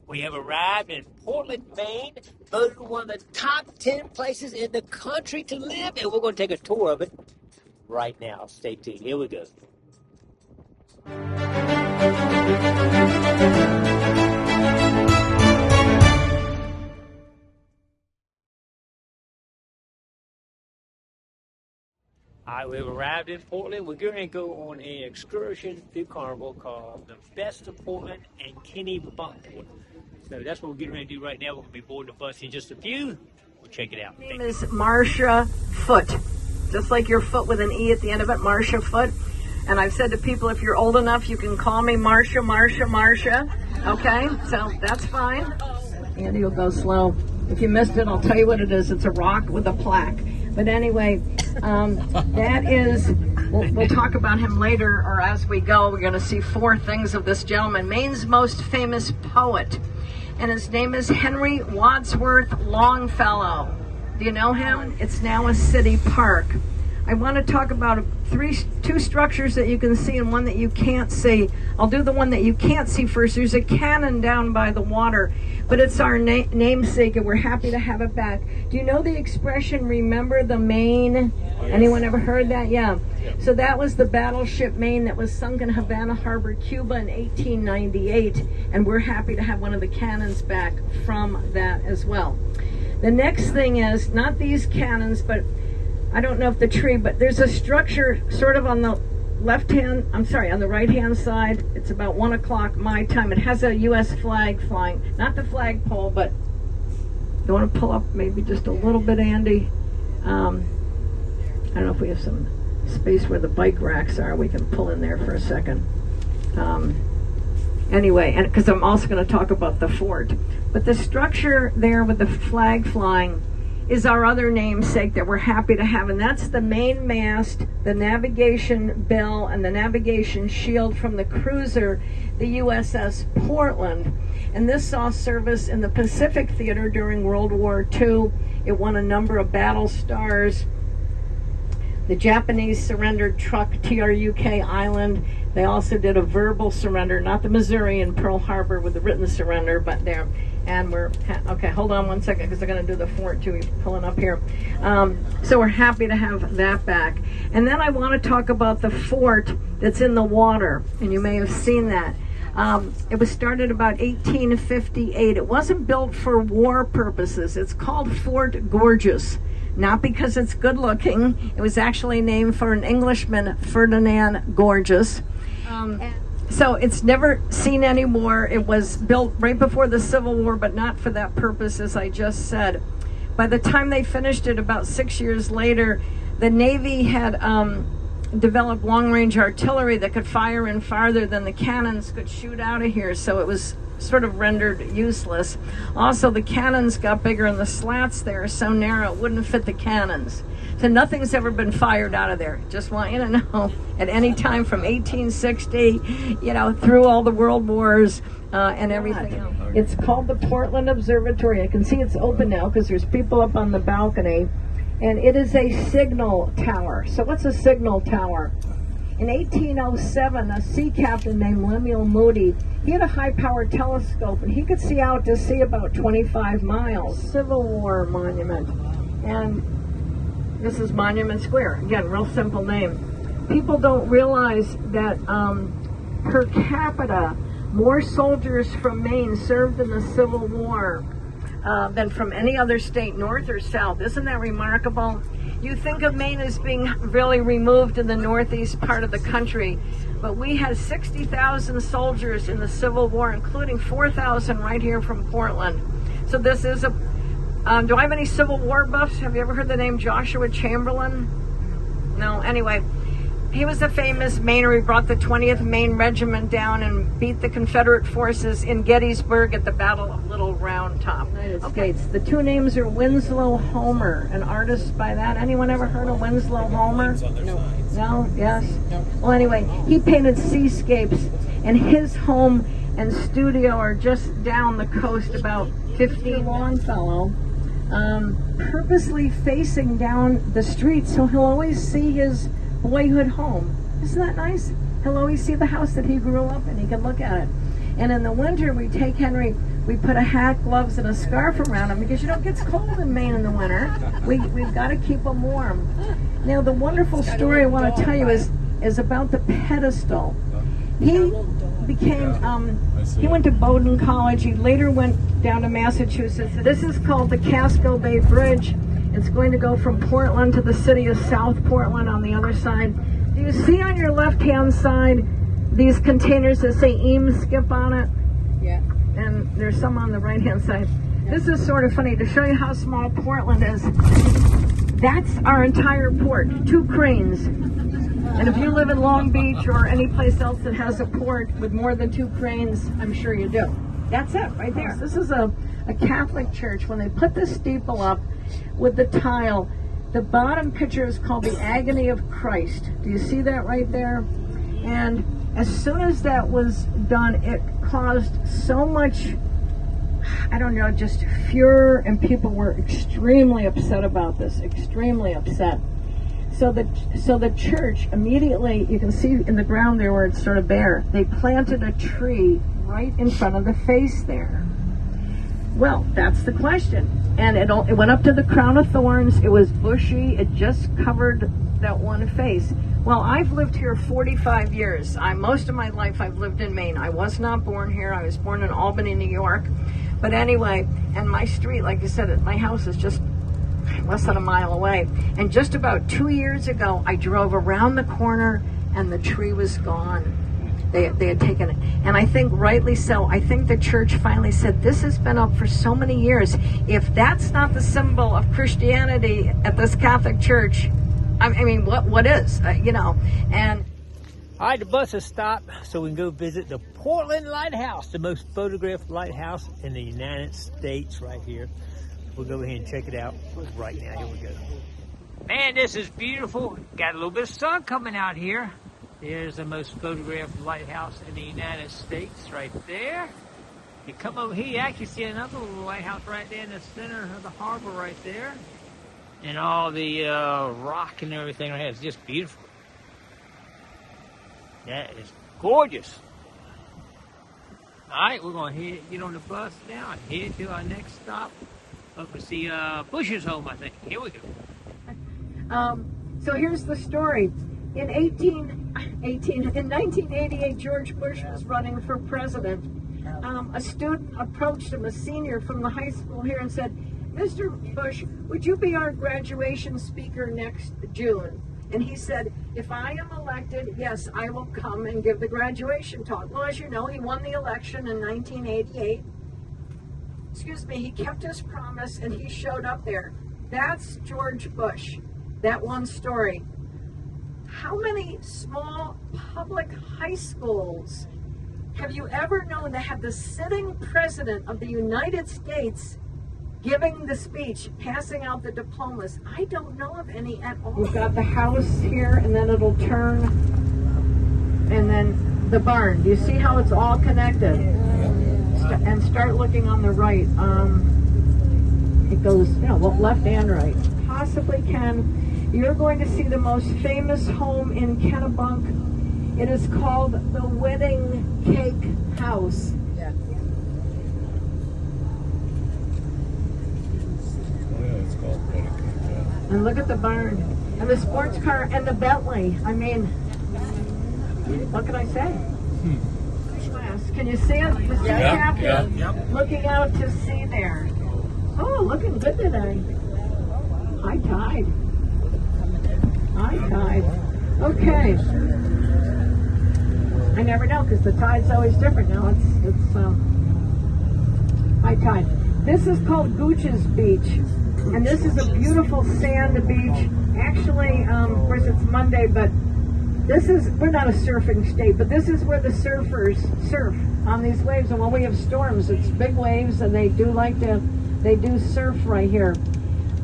We have arrived in Portland, Maine, voted one of the top 10 places in the country to live, and we're going to take a tour of it right now. Stay tuned. Here we go. All right, we've arrived in Portland. We're going to go on an excursion through Carnival called the Best of Portland and Kennebunkport. So that's what we're getting ready to do right now. We're going to be boarding the bus in just a few. We'll check it out. My name is Marcia Foot, just like your foot with an E at the end of it, Marcia Foot. And I've said to people, if you're old enough, you can call me Marcia. Okay, so that's fine. Andy will go slow. If you missed it, I'll tell you what it is. It's a rock with a plaque. But anyway, that is, we'll talk about him later, or as we go. We're going to see 4 things of this gentleman, Maine's most famous poet. And his name is Henry Wadsworth Longfellow. Do you know him? It's now a city park. I want to talk about 2 structures that you can see and one that you can't see. I'll do the one that you can't see first. There's a cannon down by the water, but it's our namesake, and we're happy to have it back. Do you know the expression, remember the Maine? Yes. Anyone ever heard that? Yeah. So that was the battleship Maine that was sunk in Havana Harbor, Cuba in 1898, and we're happy to have one of the cannons back from that as well. The next thing is, not these cannons, but I don't know if the tree, but there's a structure sort of on the on the right-hand side. It's about 1 o'clock my time. It has a U.S. flag flying. Not the flagpole, but you want to pull up maybe just a little bit, Andy? I don't know if we have some space where the bike racks are. We can pull in there for a second. Anyway, and because I'm also going to talk about the fort. But the structure there with the flag flying is our other namesake that we're happy to have, and that's the main mast, the navigation bell, and the navigation shield from the cruiser, the USS Portland. And this saw service in the Pacific Theater during World War II. It won a number of battle stars. The Japanese surrendered truck TRUK Island. They also did a verbal surrender, not the Missouri in Pearl Harbor with the written surrender, but there. And we're, okay, hold on one second because they're going to do the fort too. He's pulling up here. So we're happy to have that back. And then I want to talk about the fort that's in the water, and you may have seen that. It was started about 1858. It wasn't built for war purposes. It's called Fort Gorgeous. Not because it's good looking. It was actually named for an Englishman, Ferdinand Gorges. So it's never seen anymore. It was built right before the Civil War, but not for that purpose, as I just said. By the time they finished it, about 6 years later, the Navy had developed long-range artillery that could fire in farther than the cannons could shoot out of here, so it was sort of rendered useless. Also, the cannons got bigger and the slats there are so narrow it wouldn't fit the cannons. So nothing's ever been fired out of there. Just want you to know, at any time from 1860, through all the world wars and everything else. It's called the Portland Observatory. I can see it's open now because there's people up on the balcony. And it is a signal tower. So what's a signal tower? In 1807, a sea captain named Lemuel Moody, he had a high-powered telescope, and he could see out to sea about 25 miles. Civil War monument. And this is Monument Square. Again, real simple name. People don't realize that per capita, more soldiers from Maine served in the Civil War than from any other state, north or south. Isn't that remarkable? You think of Maine as being really removed in the northeast part of the country, but we had 60,000 soldiers in the Civil War, including 4,000 right here from Portland. So this is a, do I have any Civil War buffs? Have you ever heard the name Joshua Chamberlain? No, anyway. He was a famous Mainer. He brought the 20th Maine Regiment down and beat the Confederate forces in Gettysburg at the Battle of Little Round Top. United States. The 2 names are Winslow Homer, an artist by that. Anyone ever heard of Winslow Homer? No. No? Yes? No. Well, anyway, he painted seascapes, and his home and studio are just down the coast, about 50. Longfellow, purposely facing down the street, so he'll always see his boyhood home. Isn't that nice? He'll always see the house that he grew up in. He can look at it. And in the winter, we take Henry, we put a hat, gloves, and a scarf around him because, you know, it gets cold in Maine in the winter. We've got to keep him warm. Now, the wonderful story I want to tell you is about the pedestal. He became, he went to Bowdoin College. He later went down to Massachusetts. This is called the Casco Bay Bridge. It's going to go from Portland to the city of South Portland on the other side. Do you see on your left-hand side these containers that say Eames Skip on it? Yeah. And there's some on the right-hand side. Yeah. This is sort of funny to show you how small Portland is. That's our entire port, 2 cranes. And if you live in Long Beach or any place else that has a port with more than 2 cranes, I'm sure you do. That's it, right there. This is a Catholic church. When they put the steeple up with the tile, the bottom picture is called the Agony of Christ. Do you see that right there? And as soon as that was done, it caused so much, I don't know, just furor, and people were extremely upset about this, extremely upset. So the church immediately, you can see in the ground there where it's sort of bare, they planted a tree right in front of the face there. Well, that's the question. And it went up to the crown of thorns. It was bushy. It just covered that one face. Well, I've lived here 45 years. Most of my life I've lived in Maine. I was not born here. I was born in Albany, New York. But anyway, and my street, like you said, my house is just less than a mile away. And just about 2 years ago, I drove around the corner and the tree was gone. They had taken it. And I think rightly so. I think the church finally said, this has been up for so many years. If that's not the symbol of Christianity at this Catholic church, I mean, what is? You know, and... All right, the bus has stopped, so we can go visit the Portland Lighthouse, the most photographed lighthouse in the United States right here. We'll go ahead and check it out right now. Here we go. Man, this is beautiful. Got a little bit of sun coming out here. There's the most photographed lighthouse in the United States right there. You come over here, you actually see another little lighthouse right there in the center of the harbor right there. And all the rock and everything right here. It's just beautiful. That is gorgeous. All right, we're going to get on the bus now and head to our next stop. Up to see Bush's home, I think. Here we go. So here's the story. In 1988, George Bush was running for president. A student approached him, a senior from the high school here, and said, Mr. Bush, would you be our graduation speaker next June? And he said, if I am elected, yes, I will come and give the graduation talk. Well, as you know, he won the election in 1988. Excuse me, he kept his promise and he showed up there. That's George Bush, that one story. How many small public high schools have you ever known that have the sitting president of the United States giving the speech, passing out the diplomas? I don't know of any at all. We've got the house here, and then it'll turn, and then the barn. Do you see how it's all connected? And start looking on the right. It goes, you know, left and right. Possibly can. You're going to see the most famous home in Kennebunk. It is called the Wedding Cake House. Yeah. It's called Wedding Cake House. And look at the barn. And the sports car and the Bentley. I mean, what can I say? Can you see it? The sea captain looking out to sea there. Oh, looking good today. High tide. High tide. Okay. I never know because the tide's always different. Now it's high tide. This is called Gooch's Beach, and this is a beautiful sand beach. Actually, of course it's Monday, but we're not a surfing state, but this is where the surfers surf on these waves. And when we have storms, it's big waves, and they do surf right here.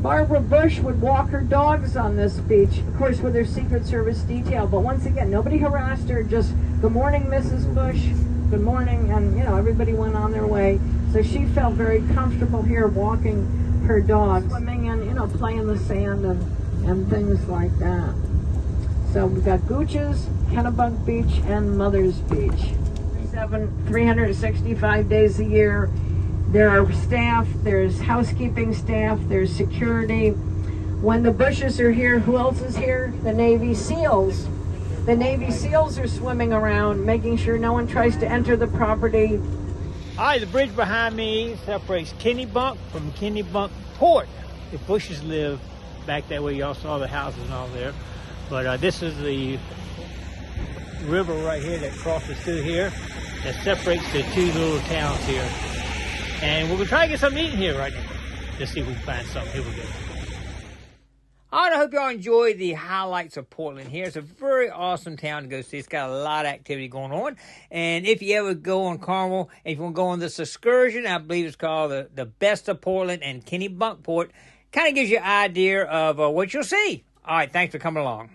Barbara Bush would walk her dogs on this beach, of course, with her Secret Service detail. But once again, nobody harassed her, just, good morning, Mrs. Bush, good morning, and, you know, everybody went on their way. So she felt very comfortable here walking her dogs, swimming and, you know, playing in the sand and things like that. So we've got Gooch's, Kennebunk Beach, and Mother's Beach. 365 days a year. There are staff, there's housekeeping staff, there's security. When the Bushes are here, who else is here? The Navy SEALs. The Navy SEALs are swimming around, making sure no one tries to enter the property. All right, the bridge behind me separates Kennebunk from Kennebunkport. The Bushes live back that way. Y'all saw the houses and all there. But this is the river right here that crosses through here that separates the two little towns here. And we're going to try to get something eating here right now. Let's see if we can find something. Here we go. All right, I hope y'all enjoy the highlights of Portland here. It's a very awesome town to go see. It's got a lot of activity going on. And if you ever go on Carnival, if you want to go on this excursion, I believe it's called the Best of Portland and Kennebunkport, kind of gives you an idea of what you'll see. All right, thanks for coming along.